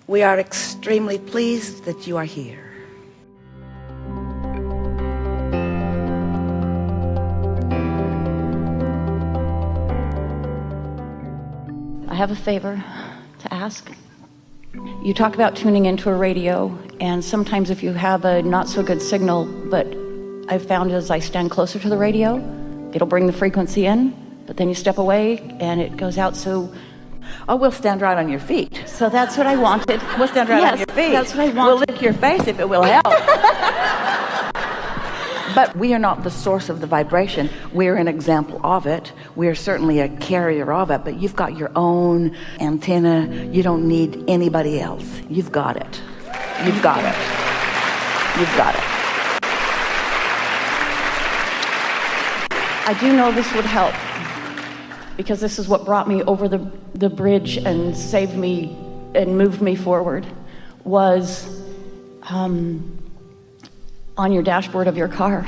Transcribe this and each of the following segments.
We are extremely pleased that you are here. I have a favor to ask. You talk about tuning into a radio, and sometimes if you have a not so good signal, but I've found as I stand closer to the radio, it'll bring the frequency in, but then you step away and it goes out. So we'll stand right on your feet. So that's what I wanted. We'll stand right on your feet. That's what I wanted. We'll lick your face if it will help. But we are not the source of the vibration. We're an example of it. We are certainly a carrier of it, but you've got your own antenna. You don't need anybody else. You've got it. You've got it. You've got it. I do know this would help, because this is what brought me over the bridge and saved me and moved me forward, was on your dashboard of your car,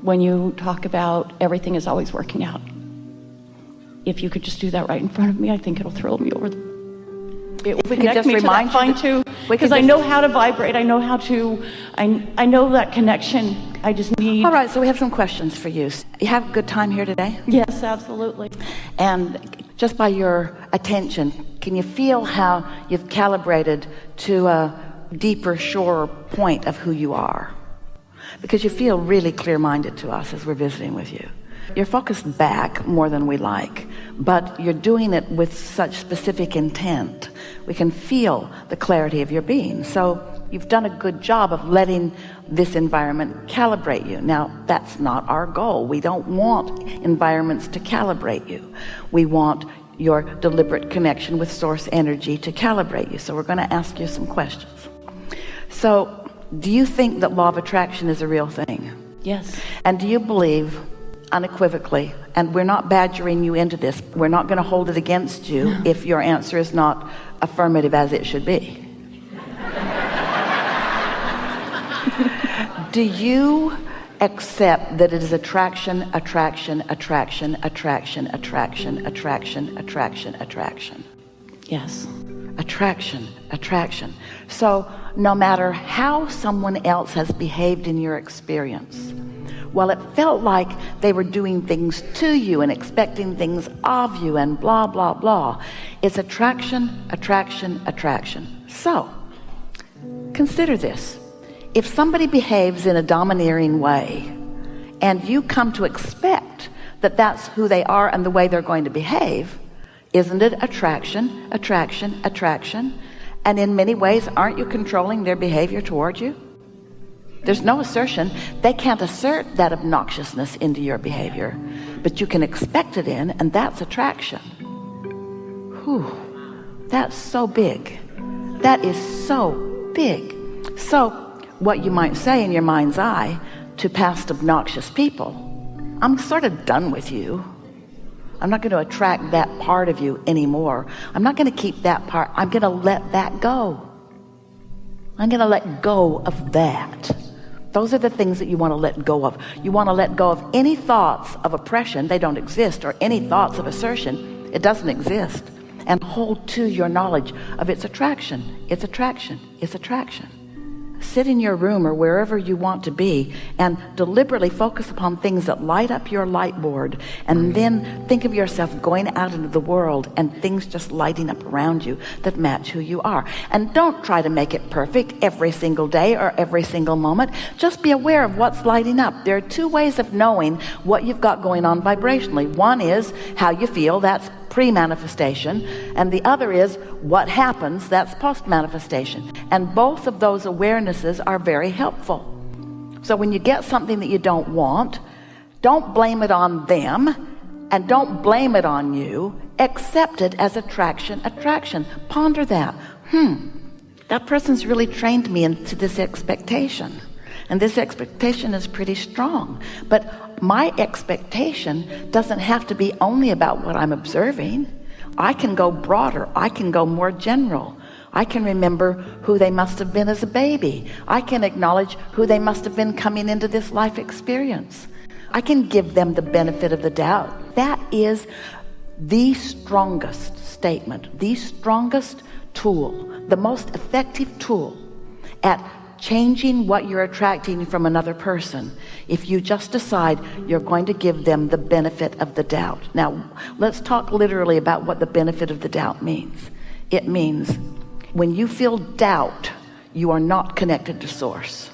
when you talk about everything is always working out. If you could just do that right in front of me, I think it'll throw me over. It will connect me to that fine too, because I know how to vibrate. I know how to, I know that connection. I just need. All right, so we have some questions for you. You have a good time here today? Yes, absolutely. And just by your attention, can you feel how you've calibrated to a deeper, surer point of who you are? Because you feel really clear-minded to us as we're visiting with you. You're focused back more than we like, but you're doing it with such specific intent. We can feel the clarity of your being. So you've done a good job of letting this environment calibrate you. Now, that's not our goal. We don't want environments to calibrate you. We want your deliberate connection with source energy to calibrate you. So we're going to ask you some questions. So, do you think that law of attraction is a real thing? Yes. And do you believe unequivocally, and we're not badgering you into this, we're not going to hold it against you if your answer is not affirmative as it should be. Do you accept that it is attraction, attraction, attraction, attraction, attraction, attraction, attraction, attraction? Yes. Attraction, attraction. So no matter how someone else has behaved in your experience, well, it felt like they were doing things to you and expecting things of you and blah, blah, blah. It's attraction, attraction, attraction. So consider this. If somebody behaves in a domineering way and you come to expect that that's who they are and the way they're going to behave, isn't it attraction, attraction, attraction? And in many ways, aren't you controlling their behavior toward you? There's no assertion. They can't assert that obnoxiousness into your behavior, but you can expect it in, and that's attraction. Whew, that's so big. That is so big. So what you might say in your mind's eye to past obnoxious people, I'm sort of done with you. I'm not going to attract that part of you anymore. I'm not going to keep that part. I'm going to let that go. I'm going to let go of that. Those are the things that you want to let go of. You want to let go of any thoughts of oppression. They don't exist. Or any thoughts of assertion. It doesn't exist. And hold to your knowledge of its attraction. Its attraction. Its attraction. Sit in your room or wherever you want to be and deliberately focus upon things that light up your light board, and then think of yourself going out into the world and things just lighting up around you that match who you are. And don't try to make it perfect every single day or every single moment. Just be aware of what's lighting up. There are two ways of knowing what you've got going on vibrationally. One is how you feel, that's pre-manifestation, and the other is what happens, that's post-manifestation. And both of those awarenesses are very helpful. So when you get something that you don't want, don't blame it on them and don't blame it on you. Accept it as attraction, attraction. Ponder that. That person's really trained me into this expectation, and this expectation is pretty strong, but my expectation doesn't have to be only about what I'm observing. I can go broader. I can go more general. I can remember who they must have been as a baby. I can acknowledge who they must have been coming into this life experience. I can give them the benefit of the doubt. That is the strongest statement, the strongest tool, the most effective tool at changing what you're attracting from another person, if you just decide you're going to give them the benefit of the doubt. Now, let's talk literally about what the benefit of the doubt means. It means when you feel doubt, you are not connected to source.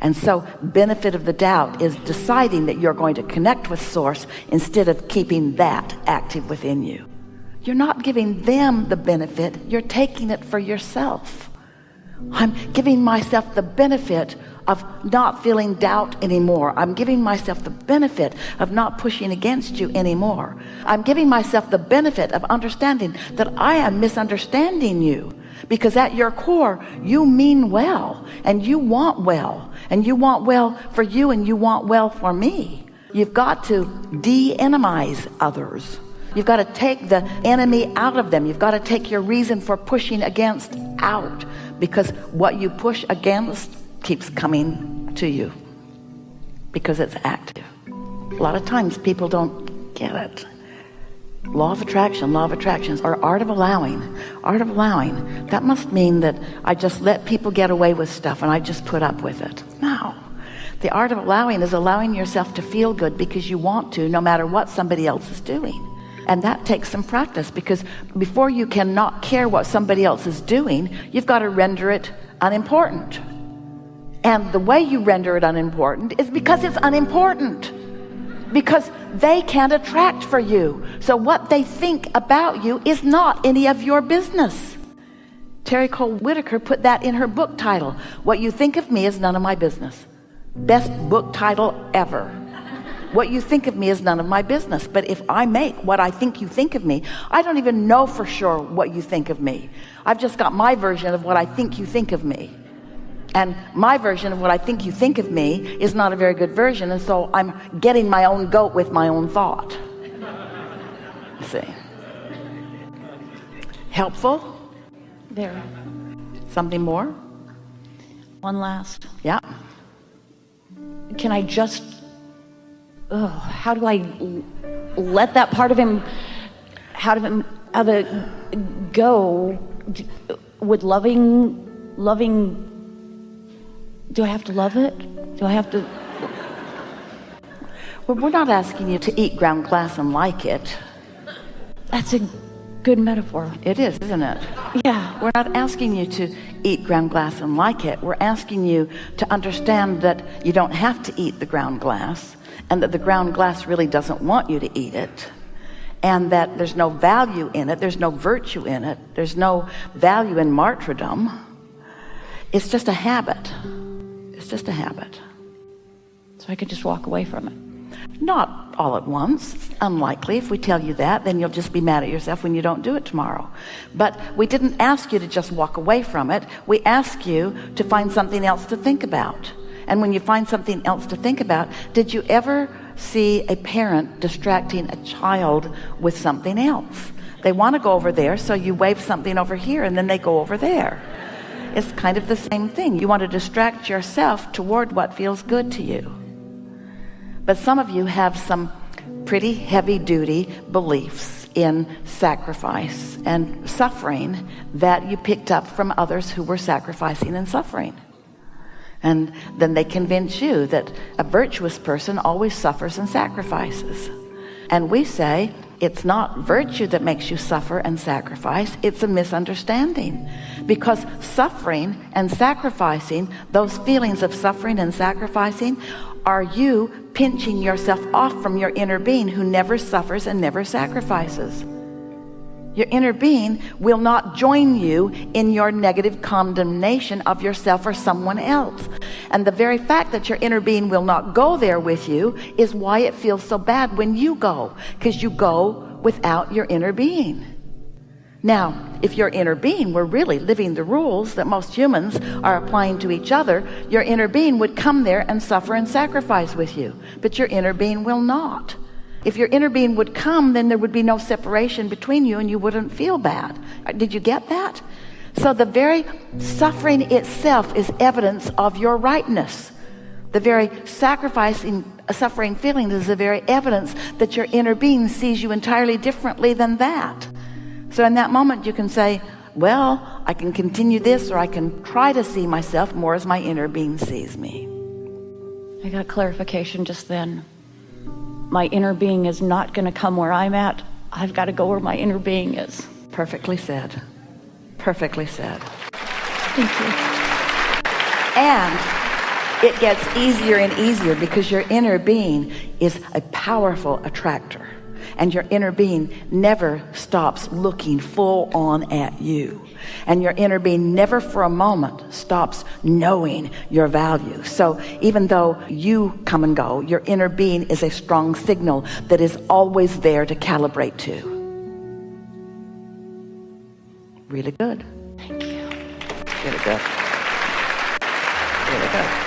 And so benefit of the doubt is deciding that you're going to connect with source instead of keeping that active within you. You're not giving them the benefit, you're taking it for yourself. I'm giving myself the benefit of not feeling doubt anymore. I'm giving myself the benefit of not pushing against you anymore. I'm giving myself the benefit of understanding that I am misunderstanding you, because at your core you mean well, and you want well, and you want well for you, and you want well for me. You've got to de-enemize others. You've got to take the enemy out of them. You've got to take your reason for pushing against out, because what you push against keeps coming to you because it's active. A lot of times people don't get it. Law of attraction, or art of allowing. Art of allowing, that must mean that I just let people get away with stuff and I just put up with it. No. The art of allowing is allowing yourself to feel good because you want to, no matter what somebody else is doing. And that takes some practice, because before you can not care what somebody else is doing, you've got to render it unimportant. And the way you render it unimportant is because it's unimportant. Because they can't attract for you. So what they think about you is not any of your business. Terry Cole Whitaker put that in her book title. What you think of me is none of my business. Best book title ever. What you think of me is none of my business. But if I make what I think you think of me, I don't even know for sure what you think of me. I've just got my version of what I think you think of me. And my version of what I think you think of me is not a very good version. And so I'm getting my own goat with my own thought. See? Helpful? Very. Something more? One last. Yeah. Can I just, how do I let that part of him, how of it go with loving, do I have to love it? Do I have to? Well, we're not asking you to eat ground glass and like it. That's a good metaphor. It is, isn't it? Yeah. We're not asking you to eat ground glass and like it. We're asking you to understand that you don't have to eat the ground glass, and that the ground glass really doesn't want you to eat it, and that there's no value in it, there's no virtue in it, there's no value in martyrdom. It's just a habit. It's just a habit. So I could just walk away from it. Not all at once. It's unlikely. If we tell you that, then you'll just be mad at yourself when you don't do it tomorrow. But we didn't ask you to just walk away from it. We asked you to find something else to think about. And when you find something else to think about, did you ever see a parent distracting a child with something else? They want to go over there, so you wave something over here and then they go over there. It's kind of the same thing. You want to distract yourself toward what feels good to you. But some of you have some pretty heavy-duty beliefs in sacrifice and suffering that you picked up from others who were sacrificing and suffering. And then they convince you that a virtuous person always suffers and sacrifices. And we say, it's not virtue that makes you suffer and sacrifice, it's a misunderstanding. Because suffering and sacrificing, those feelings of suffering and sacrificing, are you pinching yourself off from your inner being who never suffers and never sacrifices. Your inner being will not join you in your negative condemnation of yourself or someone else. And the very fact that your inner being will not go there with you is why it feels so bad when you go, because you go without your inner being. Now, if your inner being were really living the rules that most humans are applying to each other, your inner being would come there and suffer and sacrifice with you. But your inner being will not. If your inner being would come, then there would be no separation between you and you wouldn't feel bad. Did you get that? So the very suffering itself is evidence of your rightness. The very suffering feeling is the very evidence that your inner being sees you entirely differently than that. So in that moment you can say, well, I can continue this, or I can try to see myself more as my inner being sees me. I got clarification just then. My inner being is not going to come where I'm at. I've got to go where my inner being is. Perfectly said. Perfectly said. Thank you. And it gets easier and easier because your inner being is a powerful attractor. And your inner being never stops looking full on at you. And your inner being never for a moment stops knowing your value. So even though you come and go, your inner being is a strong signal that is always there to calibrate to. Really good. Thank you. Really good. Really good.